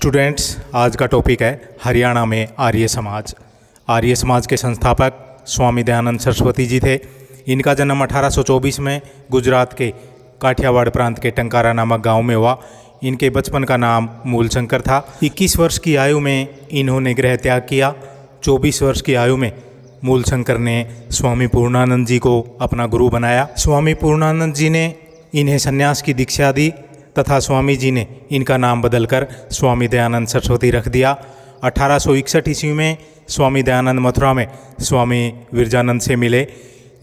Students, आज का topic है हरियाणा में आर्य समाज। आर्य समाज के संस्थापक स्वामी दयानंद सरस्वती जी थे। इनका जन्म 1824 में गुजरात के काठियावाड़ प्रांत के टंकारा नामक गांव में हुआ। इनके बचपन का नाम मूलशंकर था। 21 वर्ष की आयु में इन्होंने गृह त्याग किया। 24 वर्ष की आयु में मूलशंकर ने स्वामी पूर्णानंद जी को अपना गुरु बनाया। स्वामी पूर्णानंद जी ने इन्हें संन्यास की दीक्षा दी तथा स्वामी जी ने इनका नाम बदलकर स्वामी दयानंद सरस्वती रख दिया। 1861 ईस्वी में स्वामी दयानंद मथुरा में स्वामी विरजानंद से मिले,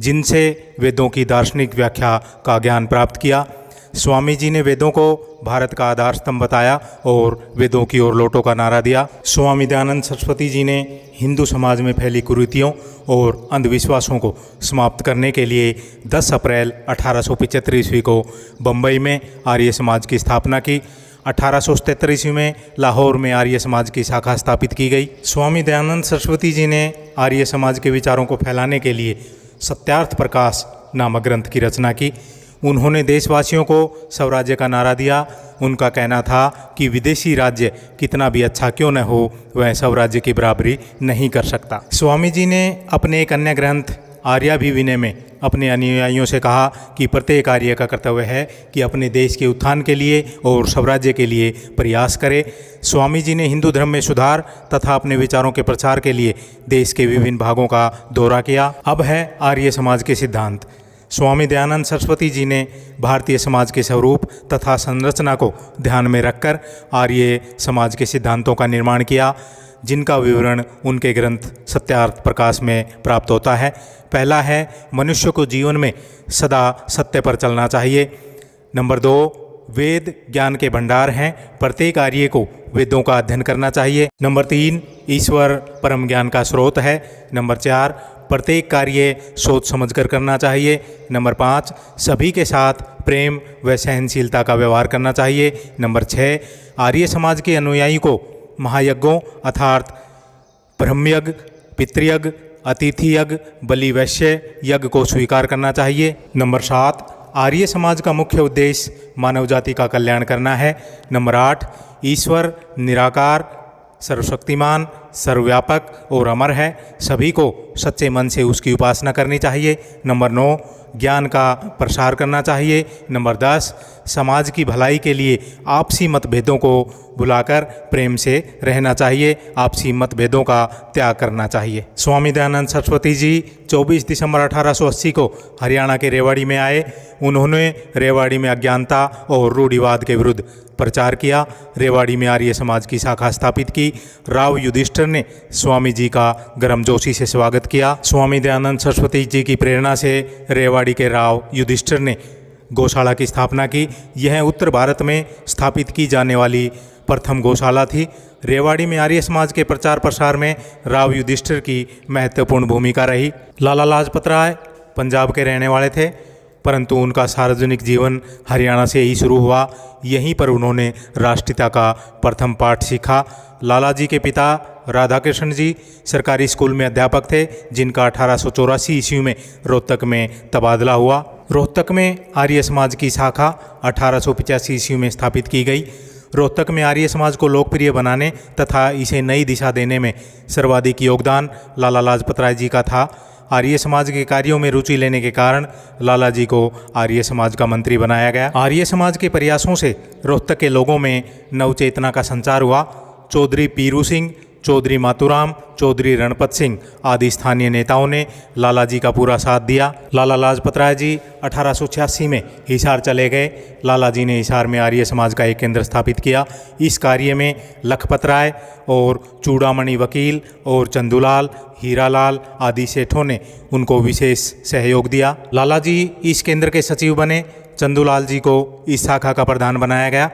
जिनसे वेदों की दार्शनिक व्याख्या का ज्ञान प्राप्त किया। स्वामी जी ने वेदों को भारत का आधार स्तंभ बताया और वेदों की ओर लौटो का नारा दिया। स्वामी दयानंद सरस्वती जी ने हिंदू समाज में फैली कुरीतियों और अंधविश्वासों को समाप्त करने के लिए 10 अप्रैल 1875 ईस्वी को बम्बई में आर्य समाज की स्थापना की। 1877 ईस्वी में लाहौर में आर्य समाज की शाखा स्थापित की गई। स्वामी दयानंद सरस्वती जी ने आर्य समाज के विचारों को फैलाने के लिए सत्यार्थ प्रकाश नामक ग्रंथ की रचना की। उन्होंने देशवासियों को स्वराज्य का नारा दिया। उनका कहना था कि विदेशी राज्य कितना भी अच्छा क्यों न हो, वह स्वराज्य की बराबरी नहीं कर सकता। स्वामी जी ने अपने एक अन्य ग्रंथ आर्याभिविनय में अपने अनुयायियों से कहा कि प्रत्येक आर्य का कर्तव्य है कि अपने देश के उत्थान के लिए और स्वराज्य के लिए प्रयास करे। स्वामी जी ने हिंदू धर्म में सुधार तथा अपने विचारों के प्रचार के लिए देश के विभिन्न भागों का दौरा किया। अब है आर्य समाज के सिद्धांत। स्वामी दयानंद सरस्वती जी ने भारतीय समाज के स्वरूप तथा संरचना को ध्यान में रखकर आर्य समाज के सिद्धांतों का निर्माण किया, जिनका विवरण उनके ग्रंथ सत्यार्थ प्रकाश में प्राप्त होता है। पहला है, मनुष्य को जीवन में सदा सत्य पर चलना चाहिए। नंबर 2, वेद ज्ञान के भंडार हैं, प्रत्येक आर्य को वेदों का अध्ययन करना चाहिए। नंबर 3, ईश्वर परम ज्ञान का स्रोत है। नंबर 4, प्रत्येक कार्य सोच समझकर करना चाहिए। नंबर 5, सभी के साथ प्रेम व सहनशीलता का व्यवहार करना चाहिए। नंबर 6, आर्य समाज के अनुयायी को महायज्ञों अर्थात ब्रह्मयज्ञ, पितृयज्ञ, अतिथि यज्ञ, बलि वैश्य यज्ञ को स्वीकार करना चाहिए। नंबर 7, आर्य समाज का मुख्य उद्देश्य मानव जाति का कल्याण करना है। नंबर 8, ईश्वर निराकार, सर्वशक्तिमान, सर्वव्यापक और अमर है, सभी को सच्चे मन से उसकी उपासना करनी चाहिए। नंबर 9, ज्ञान का प्रसार करना चाहिए। नंबर 10, समाज की भलाई के लिए आपसी मतभेदों को भुलाकर प्रेम से रहना चाहिए, आपसी मतभेदों का त्याग करना चाहिए। स्वामी दयानंद सरस्वती जी 24 दिसंबर 1880 को हरियाणा के रेवाड़ी में आए। उन्होंने रेवाड़ी में अज्ञानता और रूढ़िवाद के विरुद्ध प्रचार किया। रेवाड़ी में आर्य समाज की शाखा स्थापित की। राव युधिष्ठिर ने स्वामी जी का गर्मजोशी से स्वागत किया। स्वामी दयानंद सरस्वती जी की प्रेरणा से रेवाड़ी के राव युधिष्ठिर ने गौशाला की स्थापना की। यह उत्तर भारत में स्थापित की जाने वाली प्रथम गौशाला थी। रेवाड़ी में आर्य समाज के प्रचार प्रसार में राव युधिष्ठिर की महत्वपूर्ण भूमिका रही। लाला लाजपत राय पंजाब के रहने वाले थे, परंतु उनका सार्वजनिक जीवन हरियाणा से ही शुरू हुआ। यहीं पर उन्होंने राष्ट्रीयता का प्रथम पाठ सीखा। लाला जी के पिता राधाकृष्ण जी सरकारी स्कूल में अध्यापक थे, जिनका 1884 ईस्वी में रोहतक में तबादला हुआ। रोहतक में आर्य समाज की शाखा 1885 ईस्वी में स्थापित की गई। रोहतक में आर्य समाज को लोकप्रिय बनाने तथा इसे नई दिशा देने में सर्वाधिक योगदान लाला लाजपत राय जी का था। आर्य समाज के कार्यों में रुचि लेने के कारण लाला जी को आर्य समाज का मंत्री बनाया गया। आर्य समाज के प्रयासों से रोहतक के लोगों में नवचेतना का संचार हुआ। चौधरी पीरू सिंह, चौधरी मातूराम, चौधरी रणपत सिंह आदि स्थानीय नेताओं ने लाला जी का पूरा साथ दिया। लाला लाजपत राय जी 1886 में हिसार चले गए। लाला जी ने हिसार में आर्य समाज का एक केंद्र स्थापित किया। इस कार्य में लखपत राय और चूड़ामणि वकील और चंदूलाल, हीरालाल आदि सेठों ने उनको विशेष सहयोग दिया। लाला जी इस केंद्र के सचिव बने। चंदूलाल जी को इस शाखा का प्रधान बनाया गया।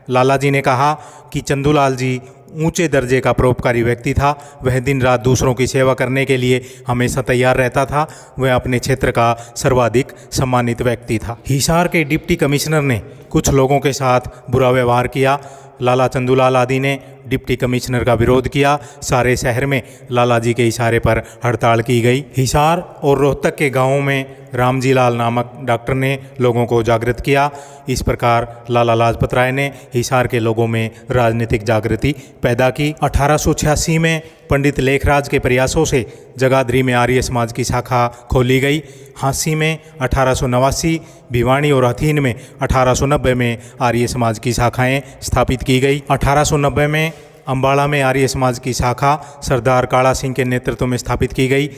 लाला जी ने कहा कि चंदूलाल जी ऊंचे दर्जे का परोपकारी व्यक्ति था। वह दिन रात दूसरों की सेवा करने के लिए हमेशा तैयार रहता था। वह अपने क्षेत्र का सर्वाधिक सम्मानित व्यक्ति था। हिसार के डिप्टी कमिश्नर ने कुछ लोगों के साथ बुरा व्यवहार किया। लाला चंदूलाल आदि ने डिप्टी कमिश्नर का विरोध किया। सारे शहर में लाला जी के इशारे पर हड़ताल की गई। हिसार और रोहतक के गांवों में रामजी लाल नामक डॉक्टर ने लोगों को जागृत किया। इस प्रकार लाला लाजपत राय ने हिसार के लोगों में राजनीतिक जागृति पैदा की। 1886 में पंडित लेखराज के प्रयासों से जगाधरी में आर्य समाज की शाखा खोली गई। हांसी में 1889, भिवानी और हथीन में 1890 में आर्य समाज की शाखाएं स्थापित की गई। 1890 में अम्बाड़ा में आर्य समाज की शाखा सरदार काला सिंह के नेतृत्व में स्थापित की गई।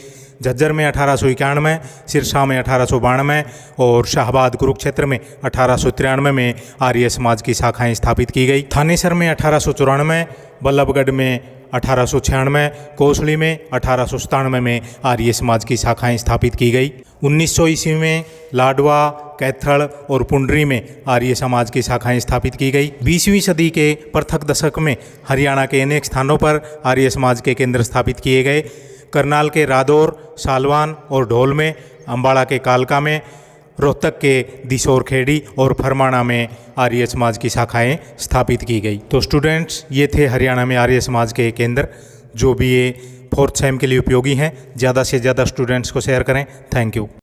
झज्जर में 1891, सिरसा में 1892 और शाहबाद कुरुक्षेत्र में 1893 में आर्य समाज की शाखाएं स्थापित की गई। थानेसर में 1894, बल्लभगढ़ में 1896, कोसली में 1897 में आर्य समाज की शाखाएं स्थापित की गई। 1900 ईस्वी में लाडवा, कैथल और पुंडरी में आर्य समाज की शाखाएं स्थापित की गई। 20वीं सदी के प्रथम दशक में हरियाणा के अनेक स्थानों पर आर्य समाज के केंद्र स्थापित किए गए। करनाल के रादौर, सालवान और ढोल में, अम्बाड़ा के कालका में, रोहतक के दिसौर खेड़ी और फरमाना में आर्य समाज की शाखाएं स्थापित की गई। तो स्टूडेंट्स, ये थे हरियाणा में आर्य समाज के केंद्र जो भी ये 4th सेम के लिए उपयोगी हैं। ज़्यादा से ज़्यादा स्टूडेंट्स को शेयर करें। Thank you.